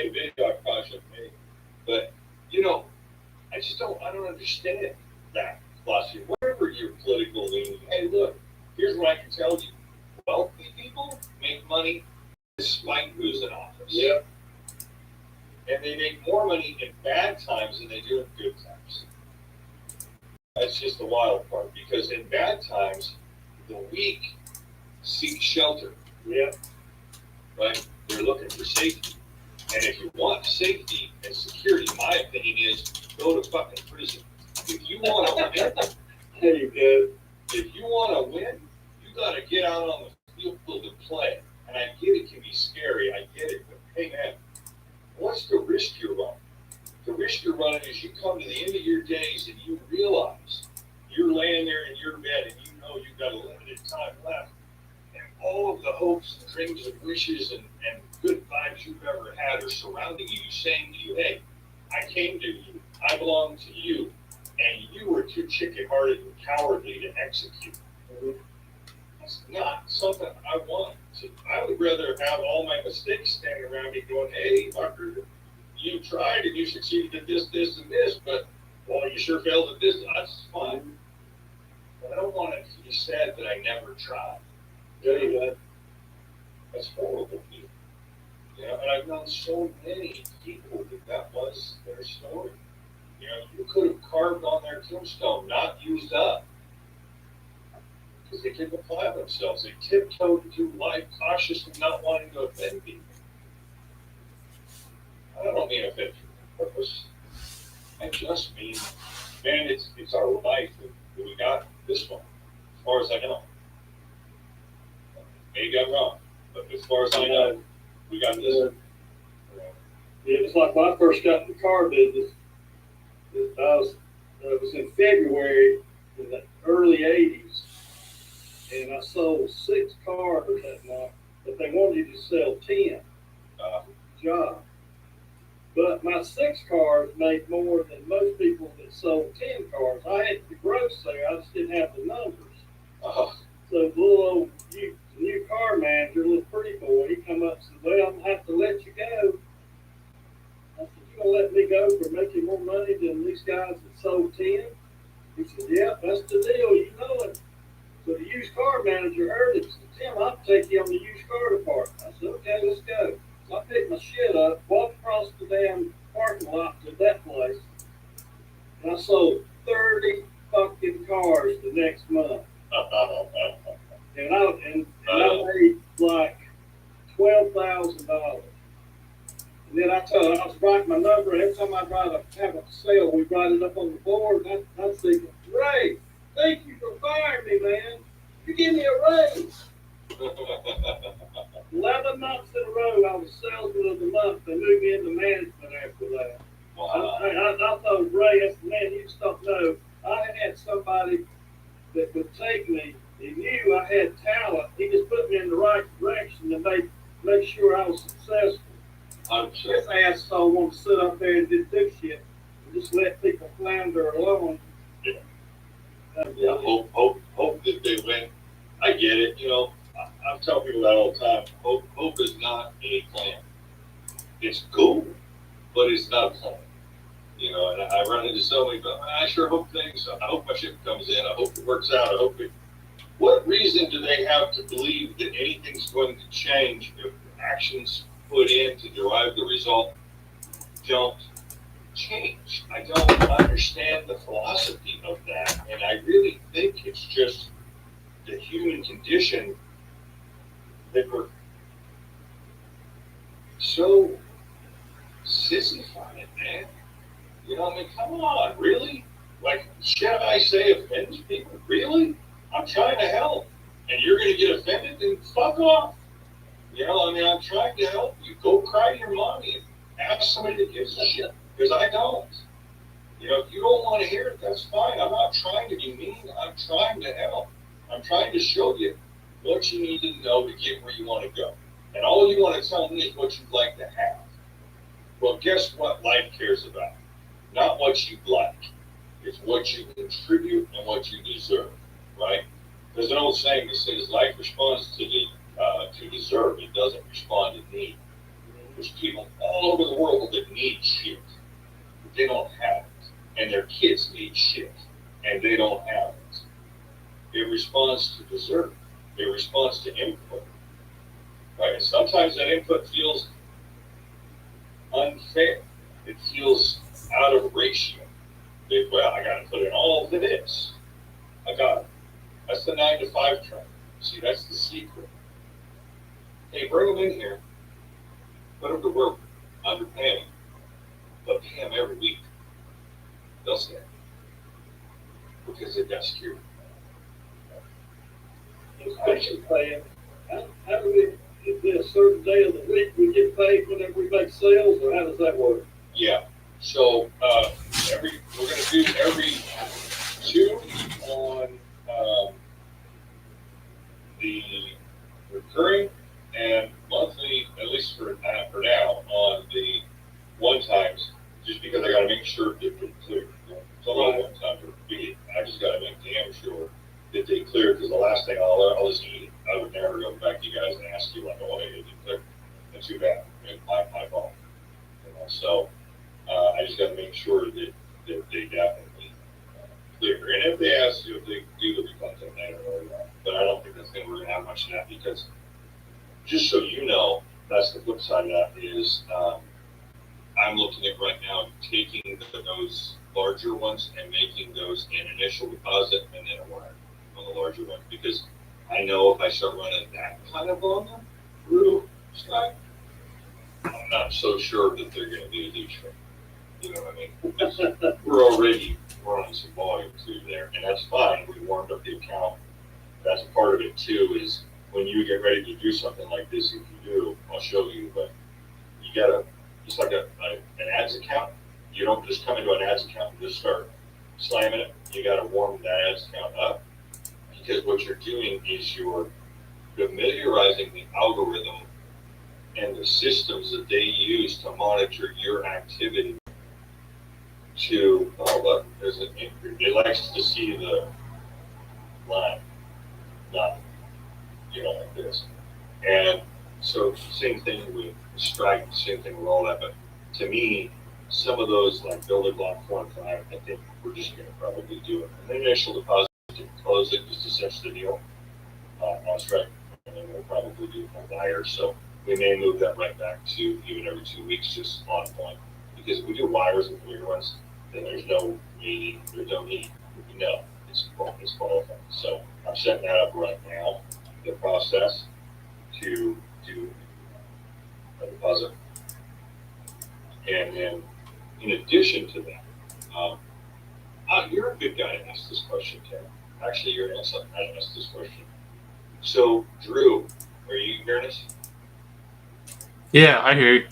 made a video, I probably shouldn't have made. But, I don't understand that philosophy. Whatever your political leaning, hey, look, here's what I can tell you. Wealthy people make money despite who's in office. Yep. And they make more money in bad times than they do in good times. That's just the wild part, because in bad times, the weak seek shelter. Yep. Right? They're looking for safety. And if you want safety and security, my opinion is go to fucking prison. If you want to win, There you go. if you want to win, you got to get out on the field and play. And I get it can be scary, I get it, but hey man, what's the risk you're running? The risk you're running is you come to the end of your days and you realize you're laying there in your bed and you know you've got a limited time left. And all of the hopes and dreams and wishes and good vibes you've ever had are surrounding you, saying to you, hey, I came to you, I belong to you, and you were too chicken-hearted and cowardly to execute. That's not something I want. I would rather have all my mistakes standing around me going, hey, fucker, you tried and you succeeded at this, this, and this, but, well, you sure failed at this. That's fine. But I don't want it to be said that I never tried. There you go. That's horrible. And I've known so many people that was their story. You could have carved on their tombstone, not used up. Because they couldn't apply themselves. They tiptoed through life cautiously, not wanting to offend people. I don't mean offend for purpose. I just mean, man, it's our life that we got this one, as far as I know. Maybe I'm wrong, but as far as I know, we got this one. Yeah, it's like when I first got in the car business. It was in February in the early '80s, and I sold 6 cars that month, but they wanted you to sell 10. Job. But my 6 cars made more than most people that sold 10 cars. I had the gross there, I just didn't have the numbers. So the little old new car manager, little pretty boy, he come up and said, well, I'm going to have to let you go. I said, you going to let me go for making more money than these guys that sold 10? He said, yeah, that's the deal, you know it. So the used car manager heard it and said, Tim, I'll take you on the used car department. I said, okay, let's go. So I picked my shit up, walked across the damn parking lot to that place, and I sold 30 fucking cars the next month. And I made like $12,000. And then I was writing my number. Every time I have a sale, we write it up on the board. And I was thinking, Ray, thank you for firing me, man. You give me a raise. 11 months in a row, I was salesman of the month. They moved me into management after that. Wow. I thought, Ray, I said, man, you just don't know. I had somebody that would take me. He knew I had talent. He just put me in the right direction and make sure I was successful. This asshole wanted to sit up there and do shit and just let people flounder alone. Yeah, hope that they win. I get it. I'm telling people that all the time. Hope is not a plan. It's cool, but it's not a plan. And I run into so many, but I sure hope things. I hope my ship comes in. I hope it works out. I hope it. What reason do they have to believe that anything's going to change if actions put in to derive the result don't change? I don't understand the philosophy of that, and I really think it's just the human condition that we're so sissified, man. Come on, really? Like, shit I say offends people? Really? I'm trying to help, and you're going to get offended? Then fuck off. I'm trying to help you. Go cry to your mommy and ask somebody that gives a shit, because I don't. If you don't want to hear it, that's fine. I'm not trying to be mean. I'm trying to help. I'm trying to show you what you need to know to get where you want to go. And all you want to tell me is what you'd like to have. Well, guess what life cares about? Not what you'd like. It's what you contribute and what you deserve, right? There's an old saying that says life responds to deserve. It doesn't respond to need. There's people all over the world that need shit, but they don't have it. And their kids need shit, and they don't have it. It responds to dessert. It responds to input. Right? And sometimes that input feels unfair. It feels out of ratio. Well, I got to put in all of this. I got it. That's the 9 to 5 trend. See, that's the secret. Hey, bring them in here. Put them to work. Underpay them. But pay them every week. They'll stay. Because they've got security. Especially paying, how do we, is there a certain day of the week we get paid whenever we make sales, or how does that work? Yeah. So we're going to do every 2 on the recurring and monthly, at least for now, on the one times, just because I got to make sure that they're clear. It's a lot of one time to repeat. I just got to make damn sure that they clear, because the last thing I'll just eat it. I would never go back to you guys and ask you like, oh, hey, did you clear? That's too bad. My fault. So I just got to make sure that they definitely clear. And if they ask you if they do the refunds, I don't know that. But I don't think that's going to have much of that, because just so you know, that's the flip side of that is I'm looking at right now taking those larger ones and making those an initial deposit and then a wire on the larger one, because I know if I start running that kind of on them through Skype, I'm not so sure that they're going to be a huge thing. You know what I mean? Because we're already running some volume through there, and that's fine. We warmed up the account. That's part of it too, is when you get ready to do something like this, if you do, I'll show you, but you gotta, just like an ads account, you don't just come into an ads account and just start slamming it. You gotta warm that ads account up, because what you're doing is you're familiarizing the algorithm and the systems that they use to monitor your activity to, oh look, there's an increase. It likes to see the line, not, like this. And so same thing with Stripe, same thing with all that, but to me, some of those like building block 4 and 5, I think we're just gonna probably do it. And the initial deposit to close it just to cinch the deal on Stripe, and then we'll probably do a wire. So we may move that right back to even every 2 weeks, just on point. Because if we do wires and clear ones, then there's no need. It's qualified. So I'm setting that up right now, the process to do a deposit. And then in addition to that, you're a good guy to ask this question, Tim. Actually, you're an excellent guy to ask this question. So, Drew, are you hearing us? Yeah, I hear you.